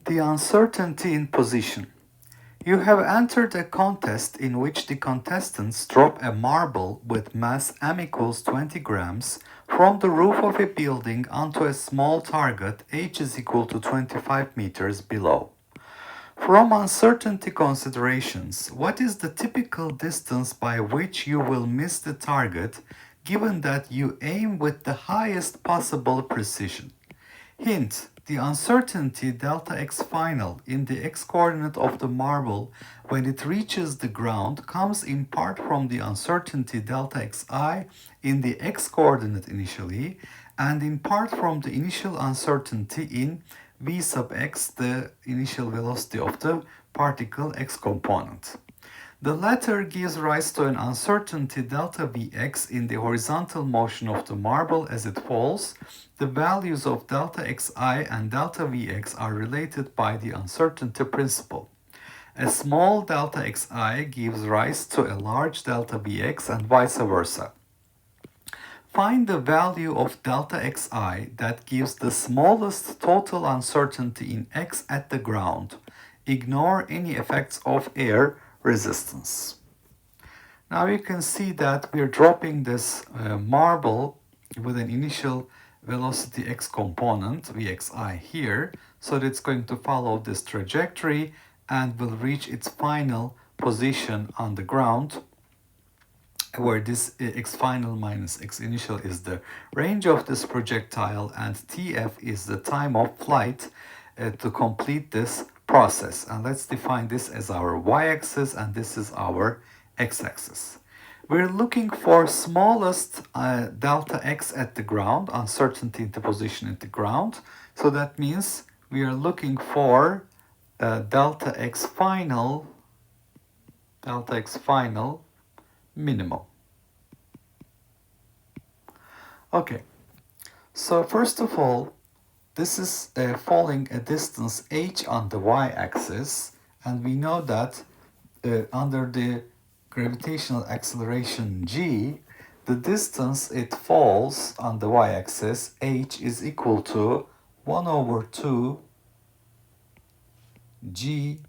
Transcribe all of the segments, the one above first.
The uncertainty in position. You have entered a contest in which the contestants drop a marble with mass m equals 20 grams from the roof of a building onto a small target h is equal to 25 meters below. From uncertainty considerations, what is the typical distance by which you will miss the target given that you aim with the highest possible precision? Hint, the uncertainty delta x final in the x-coordinate of the marble when it reaches the ground comes in part from the uncertainty delta xi in the x-coordinate initially and in part from the initial uncertainty in v sub x, the initial velocity of the particle x component. The latter gives rise to an uncertainty delta Vx in the horizontal motion of the marble as it falls. The values of delta Xi and delta Vx are related by the uncertainty principle. A small delta Xi gives rise to a large delta Vx and vice versa. Find the value of delta Xi that gives the smallest total uncertainty in x at the ground. Ignore any effects of air resistance. Now you can see that we're dropping this marble with an initial velocity x component, Vxi here, so that it's going to follow this trajectory and will reach its final position on the ground, where this x final minus x initial is the range of this projectile and Tf is the time of flight to complete this process. And let's define this as our y-axis and this is our x-axis. We're looking for smallest delta x at the ground, uncertainty in the position at the ground. So that means we are looking for delta x final minimum. Okay, so first of all, this is falling a distance h on the y-axis, and we know that under the gravitational acceleration g, the distance it falls on the y-axis, h, is equal to 1 over 2 g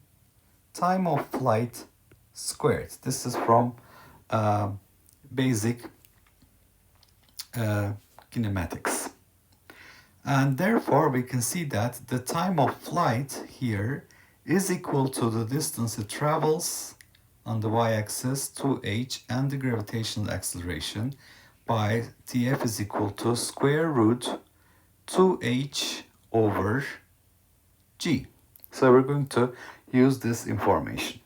time of flight squared. This is from basic kinematics. And therefore, we can see that the time of flight here is equal to the distance it travels on the y-axis, 2h, and the gravitational acceleration by Tf is equal to square root 2h over g. So we're going to use this information.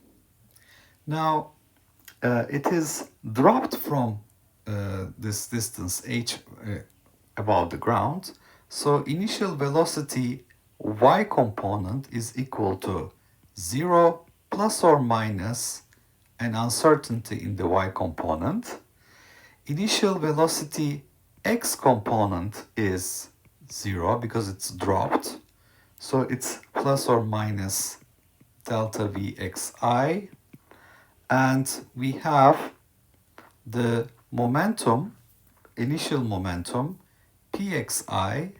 Now, it is dropped from this distance h above the ground. So initial velocity y component is equal to 0 plus or minus an uncertainty in the y component. Initial velocity x component is 0 because it's dropped. So it's plus or minus delta Vxi. And we have the momentum, initial momentum, Pxi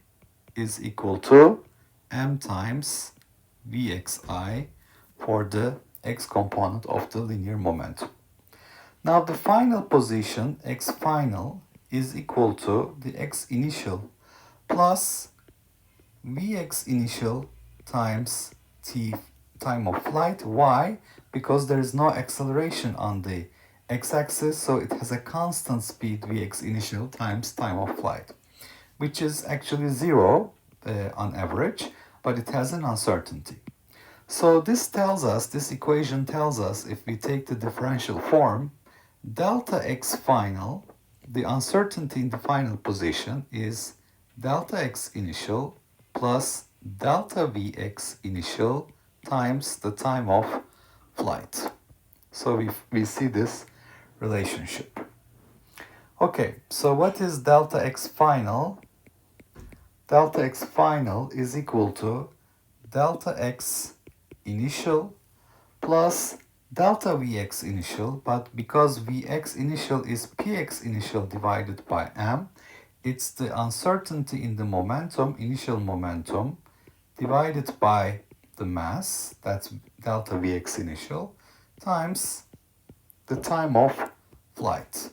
is equal to m times Vxi for the x component of the linear momentum. Now the final position, x final, is equal to the x initial plus Vx initial times t time of flight. Why? Because there is no acceleration on the x-axis, so it has a constant speed Vx initial times time of flight, which is actually 0 on average, but it has an uncertainty. So this equation tells us, if we take the differential form, delta x final, the uncertainty in the final position, is delta x initial plus delta Vx initial times the time of flight. So we see this relationship. Okay, so what is delta x final? Delta x final is equal to delta x initial plus delta Vx initial, but because Vx initial is Px initial divided by m, it's the uncertainty in the momentum, initial momentum, divided by the mass, that's delta Vx initial, times the time of flight.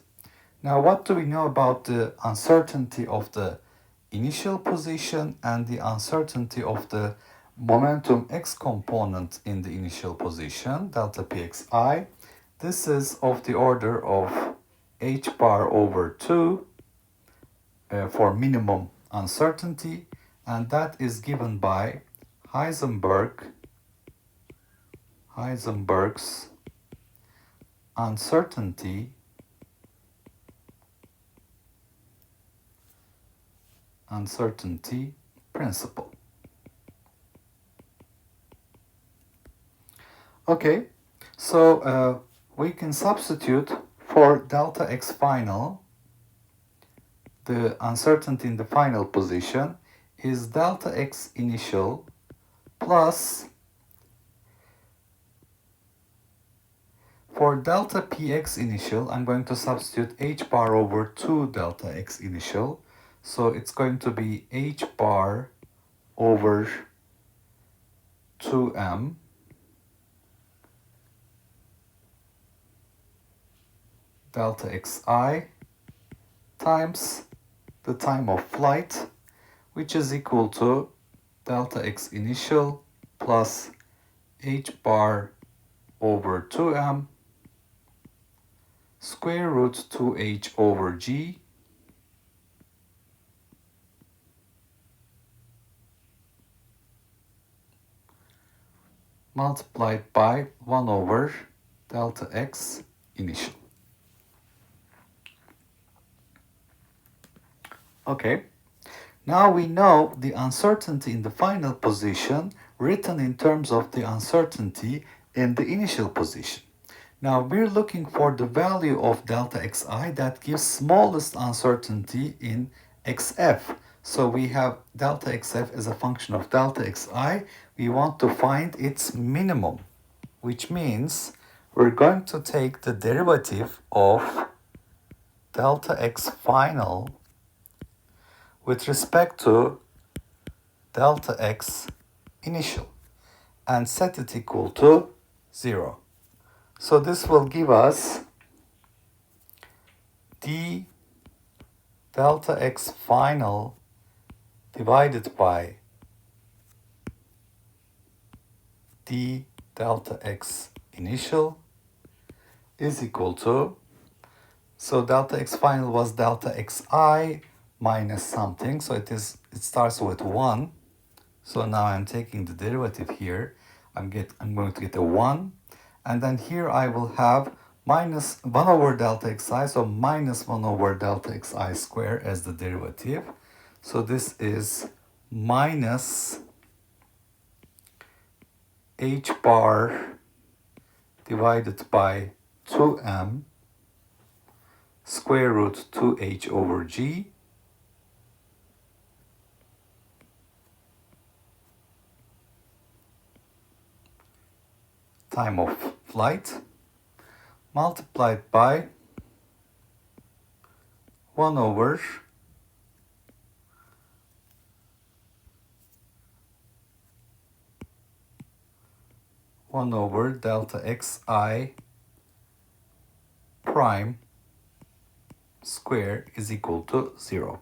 Now, what do we know about the uncertainty of the initial position and the uncertainty of the momentum x component in the initial position, delta pxi? This is of the order of h bar over 2 for minimum uncertainty, and that is given by Heisenberg's uncertainty principle. Okay, so we can substitute for delta x final. The uncertainty in the final position is delta x initial plus, for delta px initial, I'm going to substitute h bar over 2 delta x initial. So it's going to be h bar over 2m delta xi times the time of flight, which is equal to delta x initial plus h bar over 2m square root 2h over g multiplied by 1 over delta x initial. Okay, now we know the uncertainty in the final position written in terms of the uncertainty in the initial position. Now we're looking for the value of delta xi that gives smallest uncertainty in xf. So we have delta xf as a function of delta xi. We want to find its minimum, which means we're going to take the derivative of delta x final with respect to delta x initial and set it equal to 0. So this will give us d delta x final divided by d delta x initial is equal to, so delta x final was delta xi minus something, so it starts with 1. So now I'm taking the derivative here. I'm going to get a 1, and then here I will have minus 1 over delta xi, so minus 1 over delta xi square as the derivative. So this is minus h bar divided by 2m square root 2h over g time of flight multiplied by 1 over delta xi prime square is equal to 0.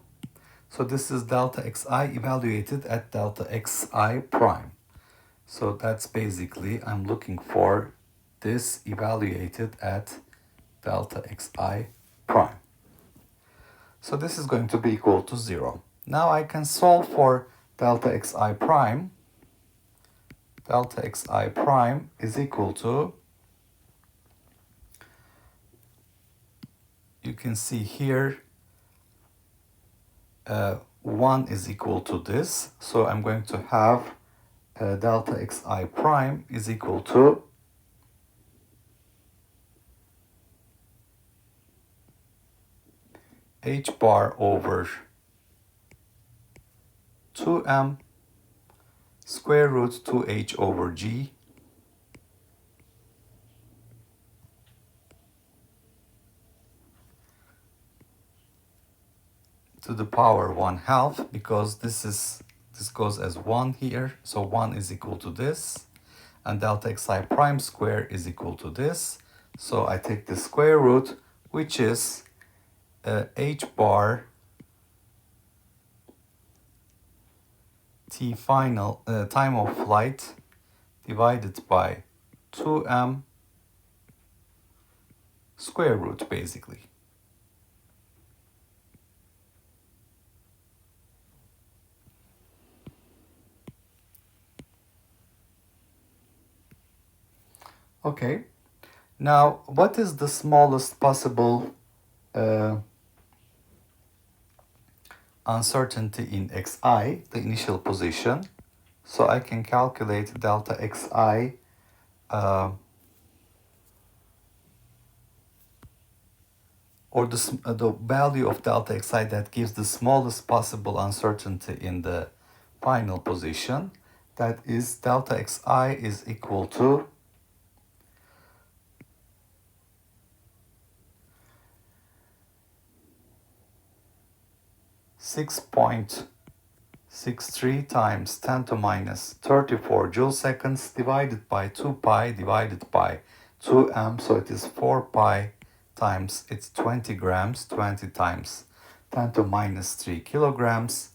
So this is delta xi evaluated at delta xi prime. So that's basically, I'm looking for this evaluated at delta xi prime. So this is going to be equal to 0. Now I can solve for delta xi prime. Delta xi prime is equal to, you can see here, 1 is equal to this. So I'm going to have delta xi prime is equal to h bar over 2m square root 2h over g to the power 1/2, because this this goes as 1 here. So 1 is equal to this. And delta xi prime square is equal to this. So I take the square root, which is h bar t final time of flight divided by 2m square root, basically. Okay, now what is the smallest possible uncertainty in xi, the initial position? So I can calculate delta xi or the value of delta xi that gives the smallest possible uncertainty in the final position. That is delta xi is equal to 6.63 times 10 to minus 34 joule seconds divided by 2 pi divided by 2m. So it is 4 pi times, it's 20 grams, 20 times 10 to minus 3 kilograms,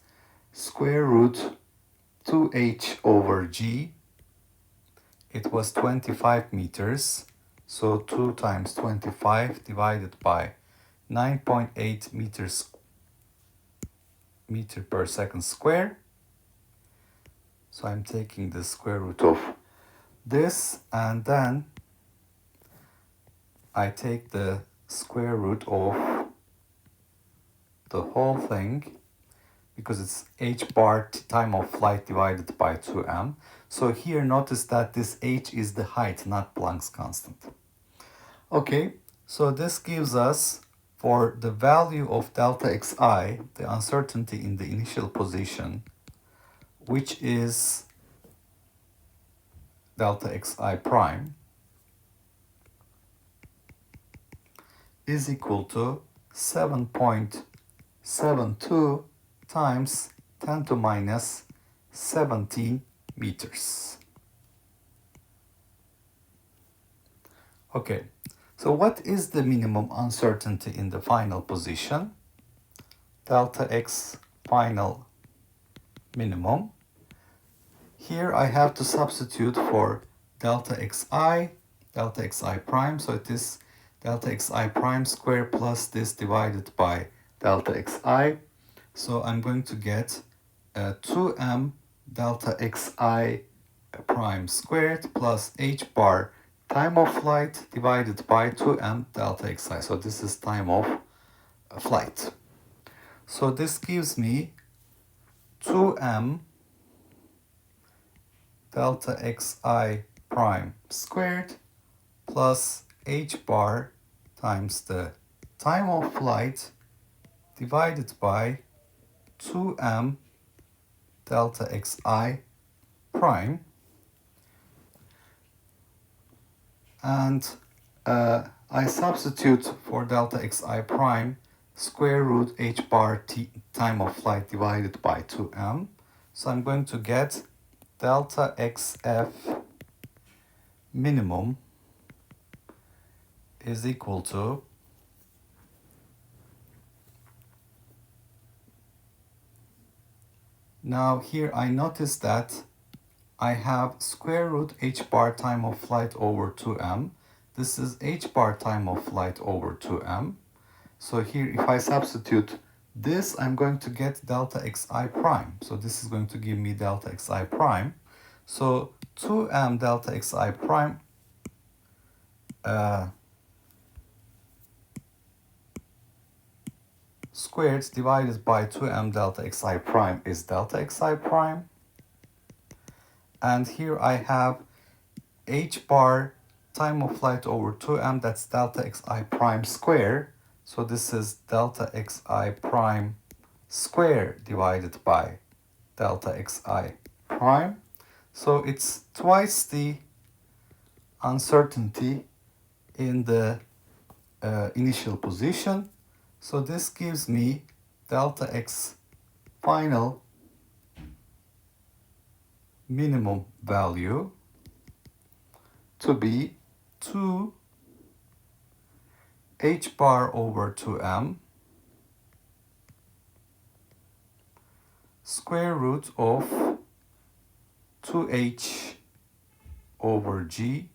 square root 2h over g. It was 25 meters. So 2 times 25 divided by 9.8 meter per second square. So I'm taking the square root of this, and then I take the square root of the whole thing, because it's h bar time of flight divided by 2m. So here notice that this h is the height, not Planck's constant. Okay, so this gives us, for the value of delta xi, the uncertainty in the initial position, which is delta xi prime, is equal to 7.72 times 10 to minus 17 meters. Okay, so what is the minimum uncertainty in the final position? Delta x final minimum. Here I have to substitute for delta xi prime, so it is delta xi prime square plus this divided by delta xi. So I'm going to get 2m delta xi prime squared plus h bar time of flight divided by 2m delta xi. So this is time of flight. So this gives me 2m delta xi prime squared plus h bar times the time of flight divided by 2m delta xi prime. And I substitute for delta xi prime square root h bar t time of flight divided by 2m. So I'm going to get delta xf minimum is equal to now here I notice that I have square root h bar time of flight over 2m. This is h bar time of flight over 2m. So here if I substitute this, I'm going to get delta xi prime. So this is going to give me delta xi prime. So 2m delta xi prime squared divided by 2m delta xi prime is delta xi prime. And here I have h bar time of flight over 2m, that's delta xi prime square. So this is delta xi prime square divided by delta xi prime. So it's twice the uncertainty in the initial position. So this gives me delta x final minimum value to be 2 h bar over 2m square root of 2h over g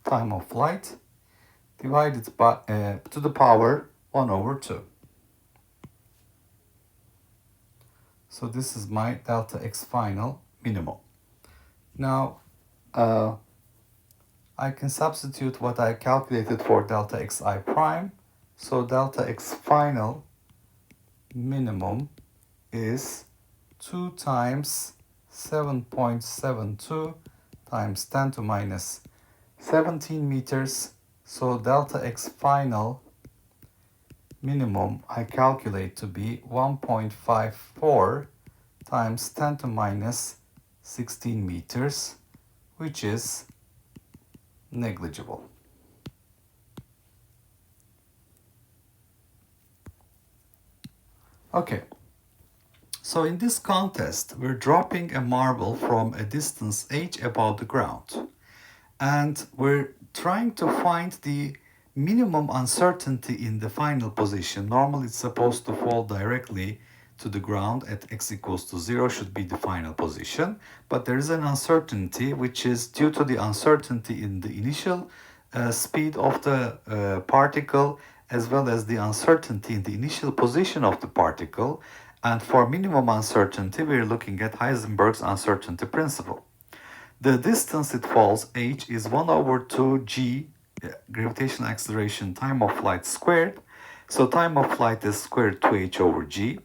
time of flight divided by to the power 1 over 2. So this is my delta x final minimum. Now I can substitute what I calculated for delta xi prime. So delta x final minimum is 2 times 7.72 times 10 to minus 17 meters. So delta x final minimum I calculate to be 1.54 times 10 to minus 16 meters, which is negligible. Okay, so in this contest, we're dropping a marble from a distance h above the ground, and we're trying to find the minimum uncertainty in the final position. Normally, it's supposed to fall directly to the ground at x equals to 0 should be the final position, but there is an uncertainty which is due to the uncertainty in the initial speed of the particle as well as the uncertainty in the initial position of the particle. And for minimum uncertainty, we're looking at Heisenberg's uncertainty principle. The distance it falls, h, is 1 over 2 g, gravitational acceleration time of flight squared. So time of flight is squared 2h over g.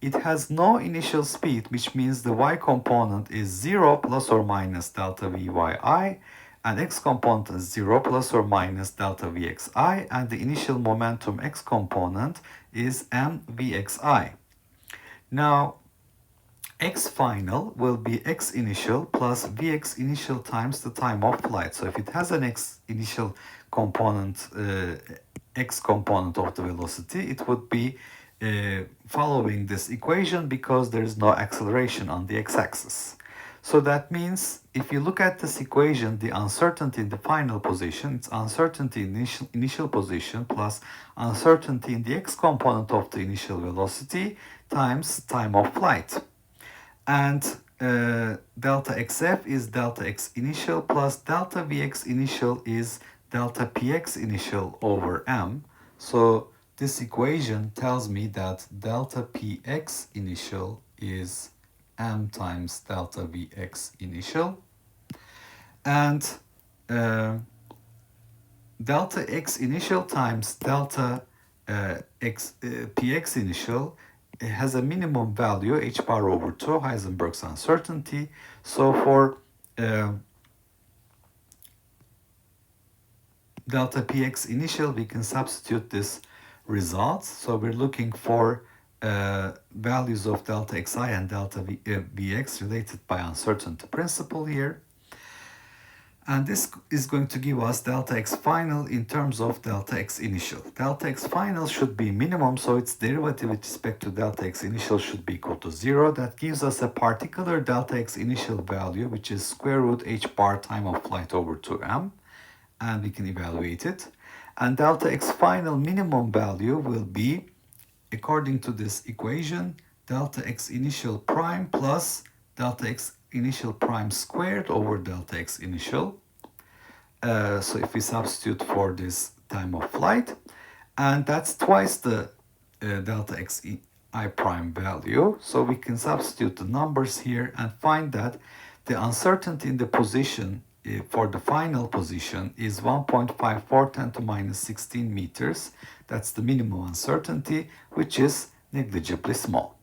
It has no initial speed, which means the y component is 0 plus or minus delta vyi, and x component is 0 plus or minus delta vxi, and the initial momentum x component is mvxi. Now, x final will be x initial plus vx initial times the time of flight. So if it has an x initial component, x component of the velocity, it would be following this equation because there is no acceleration on the x-axis. So that means if you look at this equation, the uncertainty in the final position, it's uncertainty in initial position plus uncertainty in the x component of the initial velocity times time of flight. And delta xf is delta x initial plus delta vx initial is delta px initial over m. So this equation tells me that delta px initial is m times delta vx initial, and delta x initial times delta px initial, it has a minimum value h bar over 2, Heisenberg's uncertainty. So for delta px initial, we can substitute this results. So we're looking for values of delta xi and delta vx related by uncertainty principle here. And this is going to give us delta x final in terms of delta x initial. Delta x final should be minimum, so its derivative with respect to delta x initial should be equal to 0. That gives us a particular delta x initial value, which is square root h bar time of flight over 2m, and we can evaluate it. And delta x final minimum value will be, according to this equation, delta x initial prime plus delta x initial prime squared over delta x initial. So if we substitute for this time of flight, and that's twice the delta x I prime value. So we can substitute the numbers here and find that the uncertainty in the position for the final position is 1.54 10 to minus 16 meters. That's the minimum uncertainty, which is negligibly small.